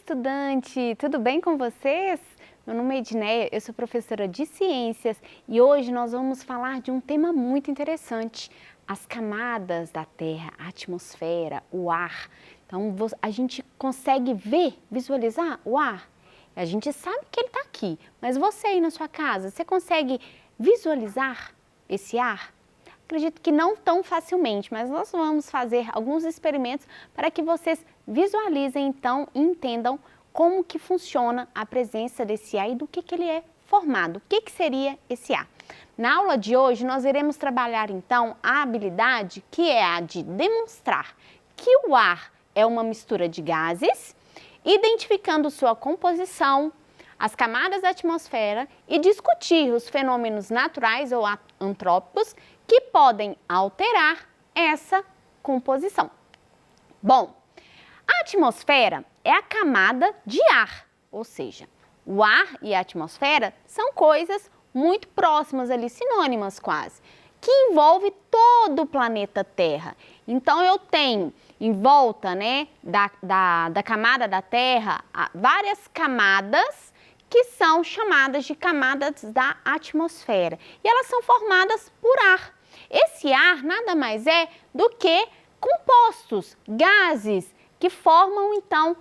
estudante! Tudo bem com vocês? Meu nome é Edneia, eu sou professora de Ciências e hoje nós vamos falar de um tema muito interessante, as camadas da Terra, a atmosfera, o ar. Então, a gente consegue ver, visualizar o ar? A gente sabe que ele está aqui, mas você aí na sua casa, você consegue visualizar esse ar? Acredito que não tão facilmente, mas nós vamos fazer alguns experimentos para que vocês visualizem então e entendam como que funciona a presença desse ar e do que ele é formado. O que seria esse ar? Na aula de hoje nós iremos trabalhar então a habilidade que é a de demonstrar que o ar é uma mistura de gases, identificando sua composição, as camadas da atmosfera e discutir os fenômenos naturais ou antrópicos que podem alterar essa composição. Bom, a atmosfera é a camada de ar, ou seja, o ar e a atmosfera são coisas muito próximas ali, sinônimas quase, que envolve todo o planeta Terra. Então eu tenho em volta, né, da camada da Terra, várias camadas que são chamadas de camadas da atmosfera. E elas são formadas por ar. Esse ar nada mais é do que compostos, gases, que formam então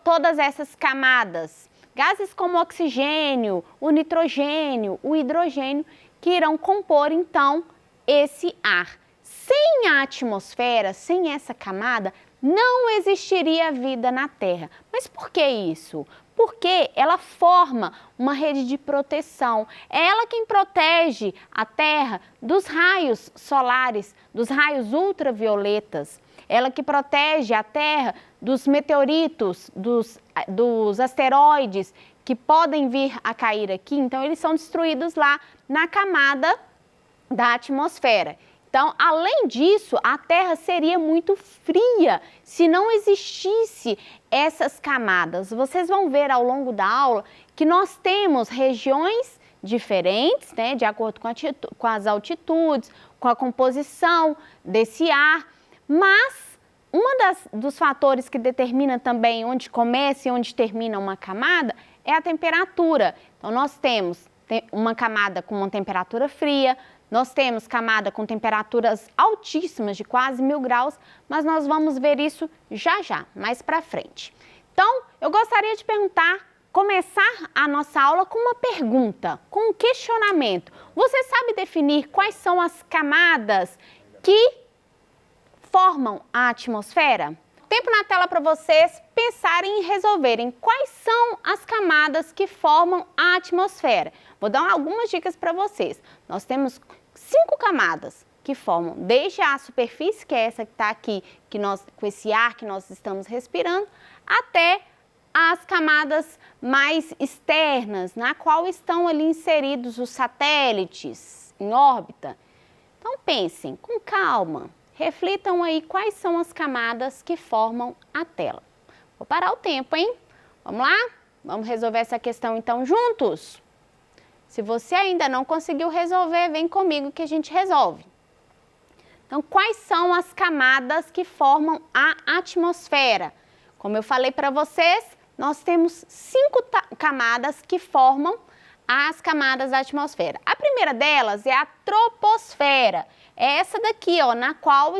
todas essas camadas. Gases como o oxigênio, o nitrogênio, o hidrogênio, que irão compor então esse ar. Sem a atmosfera, sem essa camada, não existiria vida na Terra. Mas por que isso? Porque ela forma uma rede de proteção. É ela quem protege a Terra dos raios solares, dos raios ultravioletas. Ela que protege a Terra dos meteoritos, dos asteroides que podem vir a cair aqui. Então, eles são destruídos lá na camada da atmosfera. Então, além disso, a Terra seria muito fria se não existisse essas camadas. Vocês vão ver ao longo da aula que nós temos regiões diferentes, né, de acordo com as altitudes, com a composição desse ar, mas dos fatores que determina também onde começa e onde termina uma camada é a temperatura. Então, nós temos uma camada com uma temperatura fria, nós temos camada com temperaturas altíssimas de quase 1000 graus, mas nós vamos ver isso já, mais para frente. Então, eu gostaria de começar a nossa aula com uma pergunta, com um questionamento. Você sabe definir quais são as camadas que formam a atmosfera? Tempo na tela para vocês pensarem e resolverem quais são as camadas que formam a atmosfera. Vou dar algumas dicas para vocês. Nós temos 5 camadas que formam desde a superfície, que é essa que está aqui, com esse ar que nós estamos respirando, até as camadas mais externas, na qual estão ali inseridos os satélites em órbita. Então pensem com calma, reflitam aí quais são as camadas que formam a tela. Vou parar o tempo, hein? Vamos lá? Vamos resolver essa questão então juntos? Se você ainda não conseguiu resolver, vem comigo que a gente resolve. Então, quais são as camadas que formam a atmosfera? Como eu falei para vocês, nós temos 5 camadas que formam as camadas da atmosfera. A primeira delas é a troposfera. É essa daqui, ó, na qual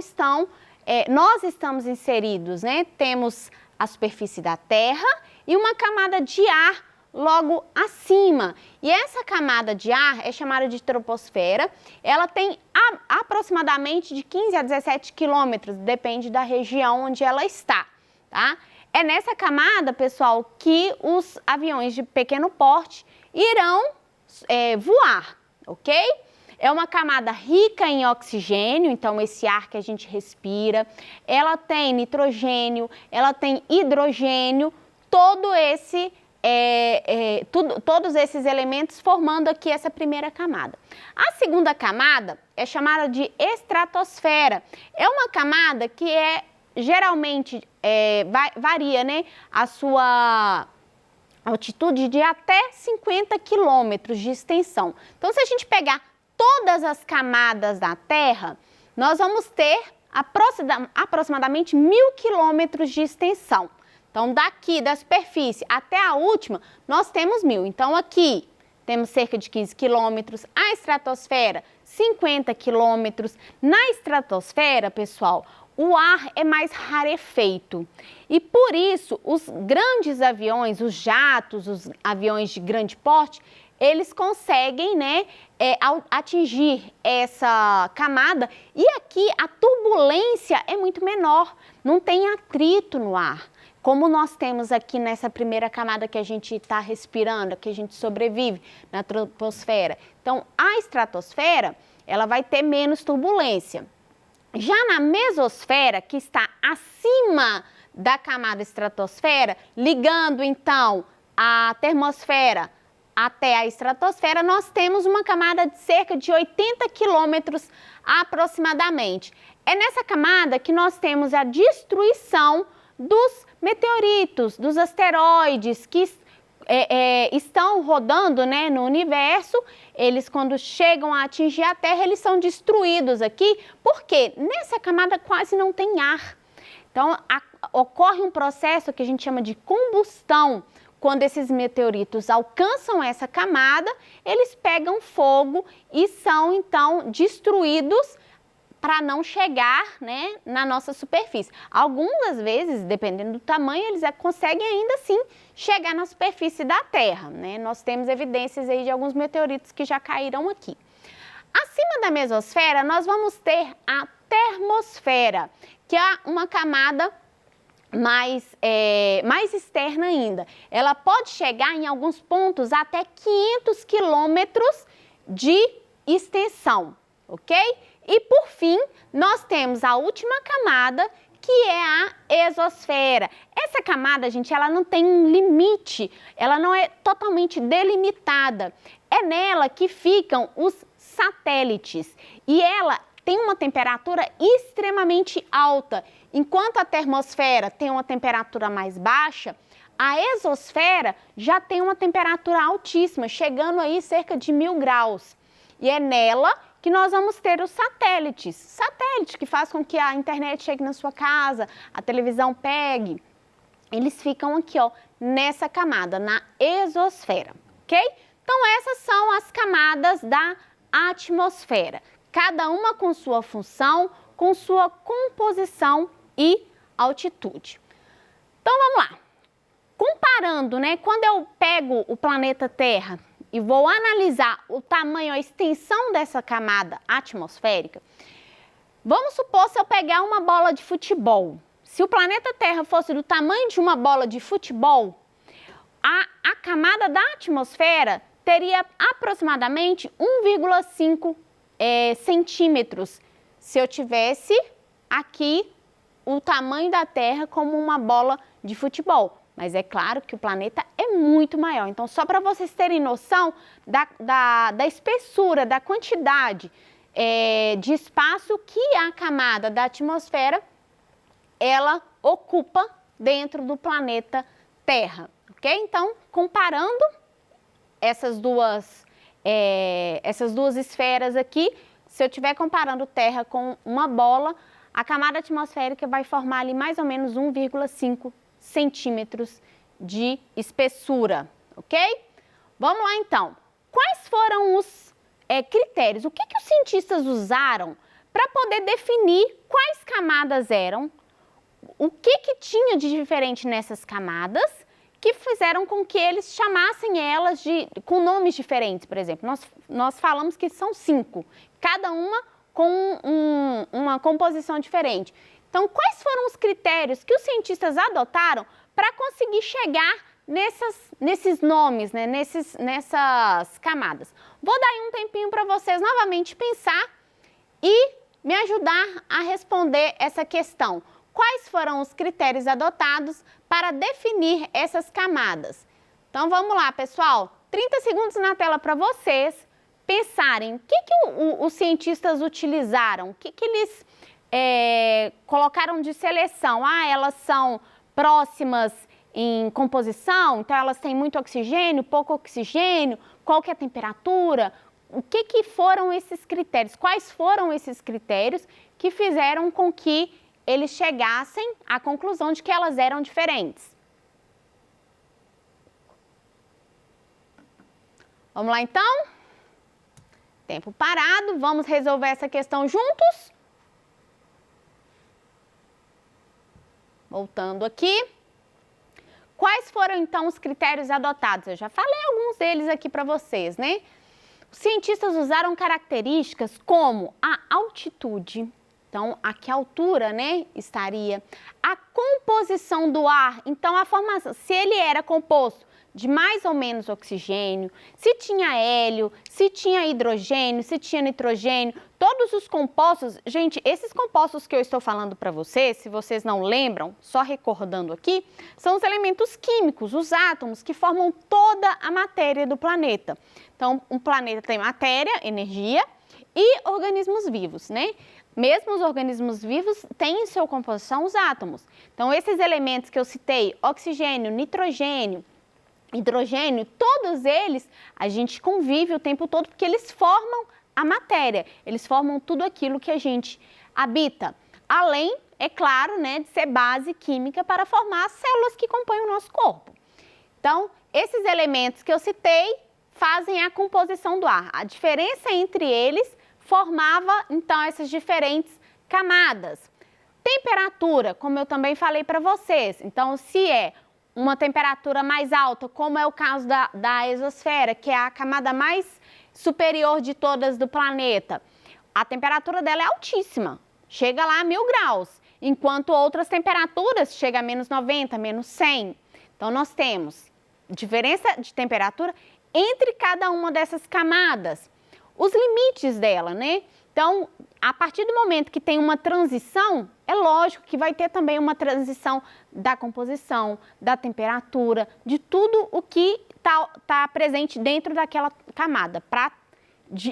nós estamos inseridos, né? Temos a superfície da Terra e uma camada de ar logo acima. E essa camada de ar é chamada de troposfera. Ela tem aproximadamente de 15 a 17 quilômetros, depende da região onde ela está, tá? É nessa camada, pessoal, que os aviões de pequeno porte irão voar, ok? É uma camada rica em oxigênio, então esse ar que a gente respira, ela tem nitrogênio, ela tem hidrogênio, todos esses elementos formando aqui essa primeira camada. A segunda camada é chamada de estratosfera. É uma camada que geralmente varia, né, a sua altitude de até 50 quilômetros de extensão. Então, se a gente pegar todas as camadas da Terra, nós vamos ter aproximadamente 1000 quilômetros de extensão. Então, daqui da superfície até a última, nós temos 1.000. Então, aqui temos cerca de 15 quilômetros, a estratosfera, 50 quilômetros. Na estratosfera, pessoal, o ar é mais rarefeito e por isso os grandes aviões, os jatos, os aviões de grande porte, eles conseguem, né, atingir essa camada e aqui a turbulência é muito menor, não tem atrito no ar. Como nós temos aqui nessa primeira camada que a gente está respirando, que a gente sobrevive na troposfera. Então, a estratosfera, ela vai ter menos turbulência. Já na mesosfera, que está acima da camada estratosfera, ligando então a termosfera até a estratosfera, nós temos uma camada de cerca de 80 quilômetros aproximadamente. É nessa camada que nós temos a destruição dos meteoritos, dos asteroides que estão rodando, né, no universo. Eles, quando chegam a atingir a Terra, eles são destruídos aqui, porque nessa camada quase não tem ar. Então, ocorre um processo que a gente chama de combustão. Quando esses meteoritos alcançam essa camada, eles pegam fogo e são, então, destruídos para não chegar, né, na nossa superfície. Algumas vezes, dependendo do tamanho, eles conseguem ainda assim chegar na superfície da Terra, né? Nós temos evidências aí de alguns meteoritos que já caíram aqui. Acima da mesosfera, nós vamos ter a termosfera, que é uma camada mais externa ainda. Ela pode chegar em alguns pontos até 500 quilômetros de extensão, ok? E por fim, nós temos a última camada, que é a exosfera. Essa camada, gente, ela não tem um limite, ela não é totalmente delimitada. É nela que ficam os satélites e ela tem uma temperatura extremamente alta. Enquanto a termosfera tem uma temperatura mais baixa, a exosfera já tem uma temperatura altíssima, chegando aí cerca de 1.000 graus. E é nela que nós vamos ter os satélites. Satélite que faz com que a internet chegue na sua casa, a televisão pegue. Eles ficam aqui, ó, nessa camada, na exosfera, ok? Então, essas são as camadas da atmosfera. Cada uma com sua função, com sua composição e altitude. Então, vamos lá. Comparando, né, quando eu pego o planeta Terra e vou analisar o tamanho, a extensão dessa camada atmosférica, vamos supor se eu pegar uma bola de futebol. Se o planeta Terra fosse do tamanho de uma bola de futebol, a camada da atmosfera teria aproximadamente 1,5 centímetros, se eu tivesse aqui o tamanho da Terra como uma bola de futebol. Mas é claro que o planeta é muito maior. Então, só para vocês terem noção da espessura, da quantidade de espaço que a camada da atmosfera ela ocupa dentro do planeta Terra, ok? Então, comparando essas duas esferas aqui, se eu estiver comparando Terra com uma bola, a camada atmosférica vai formar ali mais ou menos 1,5 centímetros de espessura, ok? Vamos lá então. Quais foram os critérios? O que os cientistas usaram para poder definir quais camadas eram, o que tinha de diferente nessas camadas, que fizeram com que eles chamassem elas com nomes diferentes, por exemplo. Nós falamos que são 5, cada uma com uma composição diferente. Então, quais foram os critérios que os cientistas adotaram para conseguir chegar nesses nomes, né, nessas camadas? Vou dar aí um tempinho para vocês novamente pensar e me ajudar a responder essa questão. Quais foram os critérios adotados para definir essas camadas? Então, vamos lá, pessoal. 30 segundos na tela para vocês pensarem o que os cientistas utilizaram, o que eles colocaram de seleção. Elas são próximas em composição, então elas têm muito oxigênio, pouco oxigênio, qual que é a temperatura, o que foram esses critérios, quais foram esses critérios que fizeram com que eles chegassem à conclusão de que elas eram diferentes. Vamos lá então? Tempo parado, vamos resolver essa questão juntos? Voltando aqui. Quais foram então os critérios adotados? Eu já falei alguns deles aqui para vocês, né? Os cientistas usaram características como a altitude, então a que altura, né, estaria, a composição do ar, então a formação, se ele era composto de mais ou menos oxigênio, se tinha hélio, se tinha hidrogênio, se tinha nitrogênio, todos os compostos, gente, esses compostos que eu estou falando para vocês, se vocês não lembram, só recordando aqui, são os elementos químicos, os átomos que formam toda a matéria do planeta. Então, um planeta tem matéria, energia e organismos vivos, né? Mesmo os organismos vivos têm em sua composição os átomos. Então, esses elementos que eu citei, oxigênio, nitrogênio, hidrogênio, todos eles a gente convive o tempo todo porque eles formam a matéria, eles formam tudo aquilo que a gente habita. Além, é claro, né, de ser base química para formar as células que compõem o nosso corpo. Então, esses elementos que eu citei fazem a composição do ar. A diferença entre eles formava, então, essas diferentes camadas. Temperatura, como eu também falei para vocês, então, se é uma temperatura mais alta, como é o caso da exosfera, que é a camada mais superior de todas do planeta, a temperatura dela é altíssima, chega lá a 1000 graus, enquanto outras temperaturas chegam a menos 90, menos 100. Então, nós temos diferença de temperatura entre cada uma dessas camadas, os limites dela, né? Então, a partir do momento que tem uma transição, é lógico que vai ter também uma transição da composição, da temperatura, de tudo o que tá presente dentro daquela camada. Para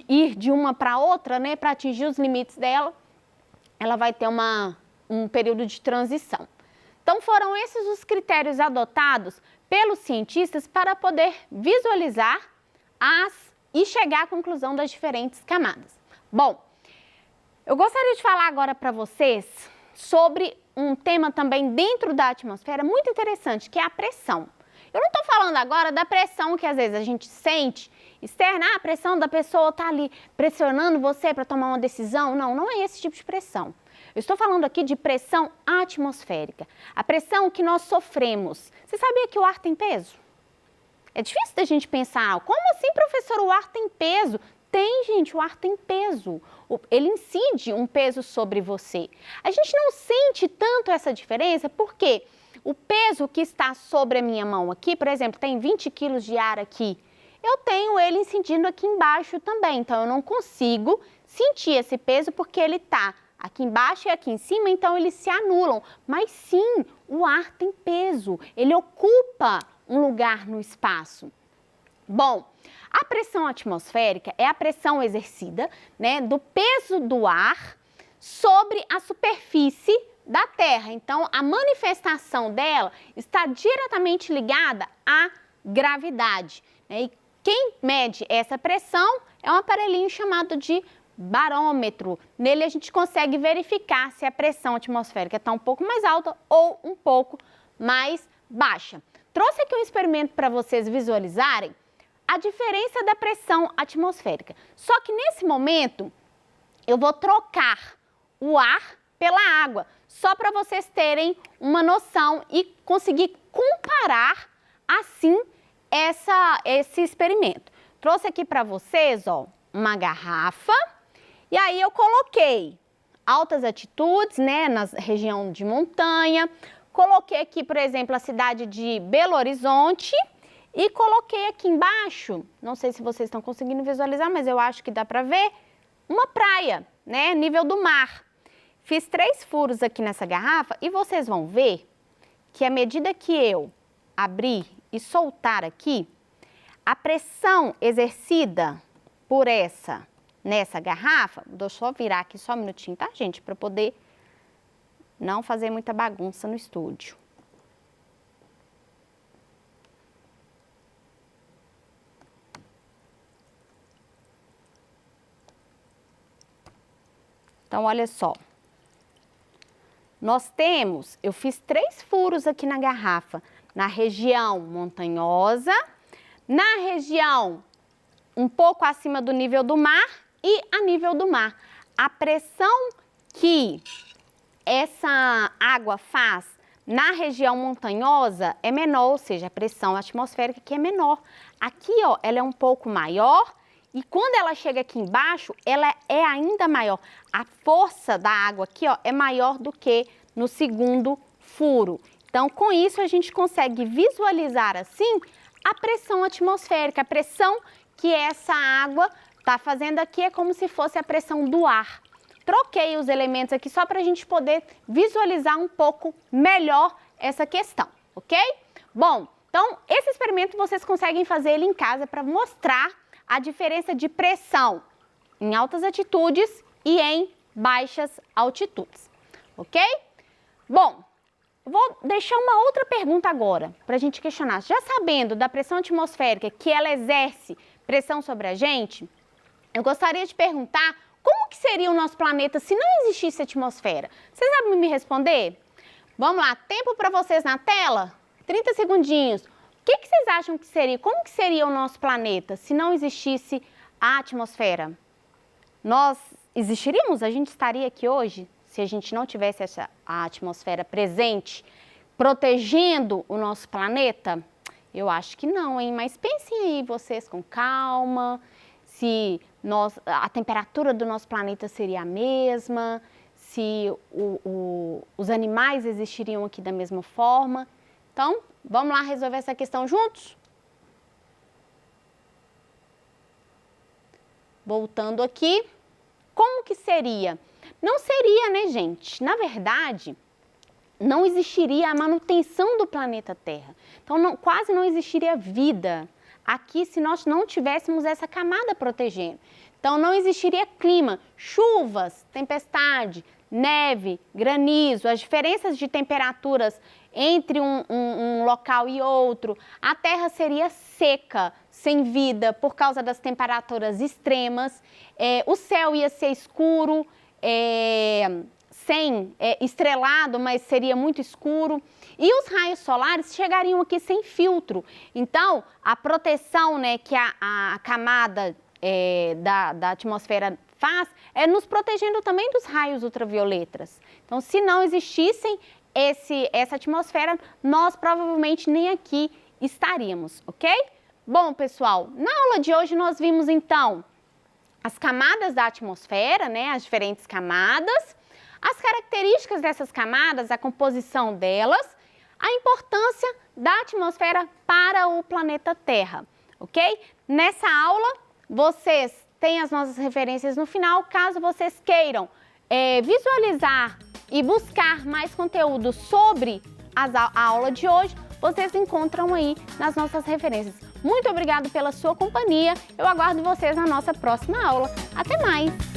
ir de uma para outra, né, para atingir os limites dela, ela vai ter um período de transição. Então, foram esses os critérios adotados pelos cientistas para poder visualizar e chegar à conclusão das diferentes camadas. Bom, eu gostaria de falar agora para vocês sobre um tema também dentro da atmosfera muito interessante, que é a pressão. Eu não estou falando agora da pressão que às vezes a gente sente externa, a pressão da pessoa está ali pressionando você para tomar uma decisão. Não, não é esse tipo de pressão. Eu estou falando aqui de pressão atmosférica, a pressão que nós sofremos. Você sabia que o ar tem peso? É difícil da gente pensar, como assim, professor, o ar tem peso? Tem, gente, o ar tem peso. Ele incide um peso sobre você. A gente não sente tanto essa diferença porque o peso que está sobre a minha mão aqui, por exemplo, tem 20 quilos de ar aqui, eu tenho ele incidindo aqui embaixo também. Então, eu não consigo sentir esse peso porque ele está aqui embaixo e aqui em cima, então eles se anulam. Mas sim, o ar tem peso, ele ocupa um lugar no espaço. Bom, a pressão atmosférica é a pressão exercida, né, do peso do ar sobre a superfície da Terra. Então, a manifestação dela está diretamente ligada à gravidade, né? E quem mede essa pressão é um aparelhinho chamado de barômetro. Nele a gente consegue verificar se a pressão atmosférica está um pouco mais alta ou um pouco mais baixa. Trouxe aqui um experimento para vocês visualizarem a diferença da pressão atmosférica. Só que nesse momento eu vou trocar o ar pela água, só para vocês terem uma noção e conseguir comparar assim esse experimento. Trouxe aqui para vocês, ó, uma garrafa e aí eu coloquei altas altitudes, né, na região de montanha. Coloquei aqui, por exemplo, a cidade de Belo Horizonte e coloquei aqui embaixo, não sei se vocês estão conseguindo visualizar, mas eu acho que dá para ver, uma praia, né, nível do mar. Fiz 3 furos aqui nessa garrafa e vocês vão ver que à medida que eu abrir e soltar aqui, a pressão exercida por nessa garrafa, vou só virar aqui só um minutinho, tá, gente, para poder não fazer muita bagunça no estúdio. Então, olha só. Nós temos, eu fiz 3 furos aqui na garrafa, na região montanhosa, na região um pouco acima do nível do mar e a nível do mar. A pressão que essa água faz na região montanhosa é menor, ou seja, a pressão atmosférica aqui é menor. Aqui, ó, ela é um pouco maior e quando ela chega aqui embaixo, ela é ainda maior. A força da água aqui, ó, é maior do que no segundo furo. Então, com isso, a gente consegue visualizar, assim, a pressão atmosférica. A pressão que essa água está fazendo aqui é como se fosse a pressão do ar. Troquei os elementos aqui só para a gente poder visualizar um pouco melhor essa questão, ok? Bom, então, esse experimento vocês conseguem fazer ele em casa para mostrar a diferença de pressão em altas altitudes e em baixas altitudes, ok? Bom, vou deixar uma outra pergunta agora para a gente questionar. Já sabendo da pressão atmosférica que ela exerce pressão sobre a gente, eu gostaria de perguntar como que seria o nosso planeta se não existisse atmosfera? Vocês sabem me responder? Vamos lá, tempo para vocês na tela? 30 segundinhos. O que vocês acham que seria? Como que seria o nosso planeta se não existisse a atmosfera? Nós existiríamos? A gente estaria aqui hoje se a gente não tivesse a atmosfera presente, protegendo o nosso planeta? Eu acho que não, hein? Mas pensem aí vocês com calma, se a temperatura do nosso planeta seria a mesma, se os animais existiriam aqui da mesma forma. Então, vamos lá resolver essa questão juntos? Voltando aqui, como que seria? Não seria, né, gente? Na verdade, não existiria a manutenção do planeta Terra. Então, quase não existiria vida aqui se nós não tivéssemos essa camada protegendo. Então, não existiria clima, chuvas, tempestade, neve, granizo, as diferenças de temperaturas entre um local e outro. A Terra seria seca, sem vida, por causa das temperaturas extremas. O céu ia ser escuro, estrelado, mas seria muito escuro. E os raios solares chegariam aqui sem filtro. Então, a proteção, né, que a camada da atmosfera faz é nos protegendo também dos raios ultravioletas. Então, se não existissem essa atmosfera, nós provavelmente nem aqui estaríamos, ok? Bom, pessoal, na aula de hoje nós vimos, então, as camadas da atmosfera, né, as diferentes camadas, as características dessas camadas, a composição delas, a importância da atmosfera para o planeta Terra, ok? Nessa aula, vocês têm as nossas referências no final, caso vocês queiram visualizar e buscar mais conteúdo sobre a aula de hoje, vocês encontram aí nas nossas referências. Muito obrigada pela sua companhia, eu aguardo vocês na nossa próxima aula. Até mais!